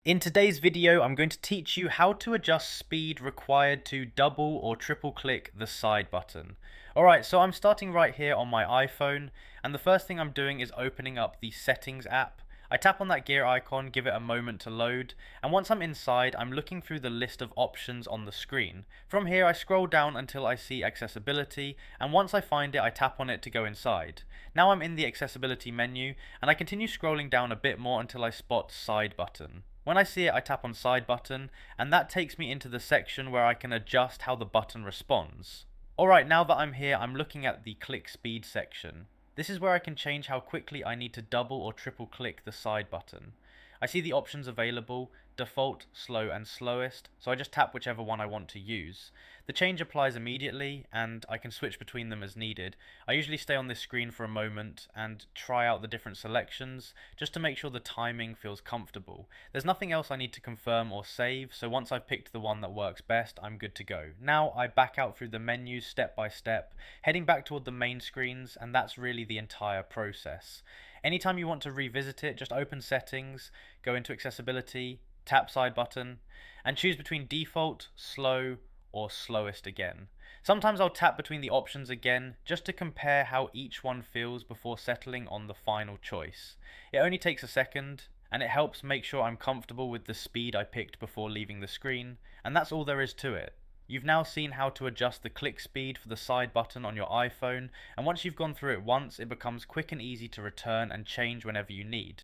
In today's video, I'm going to teach you how to adjust speed required to double or triple click the side button. Alright, so I'm starting right here on my iPhone, and the first thing I'm doing is opening up the settings app. I tap on that gear icon, give it a moment to load, and once I'm inside, I'm looking through the list of options on the screen. From here, I scroll down until I see accessibility, and once I find it, I tap on it to go inside. Now I'm in the accessibility menu, and I continue scrolling down a bit more until I spot side button. When I see it, I tap on side button, and that takes me into the section where I can adjust how the button responds. Alright, now that I'm here, I'm looking at the click speed section. This is where I can change how quickly I need to double or triple click the side button. I see the options available: default, slow, and slowest, so I just tap whichever one I want to use. The change applies immediately, and I can switch between them as needed. I usually stay on this screen for a moment and try out the different selections, just to make sure the timing feels comfortable. There's nothing else I need to confirm or save, so once I've picked the one that works best, I'm good to go. Now I back out through the menus step by step, heading back toward the main screens, and that's really the entire process. Anytime you want to revisit it, just open settings, go into accessibility, tap side button, and choose between default, slow, or slowest again. Sometimes I'll tap between the options again, just to compare how each one feels before settling on the final choice. It only takes a second, and it helps make sure I'm comfortable with the speed I picked before leaving the screen, and that's all there is to it. You've now seen how to adjust the click speed for the side button on your iPhone, and once you've gone through it once, it becomes quick and easy to return and change whenever you need.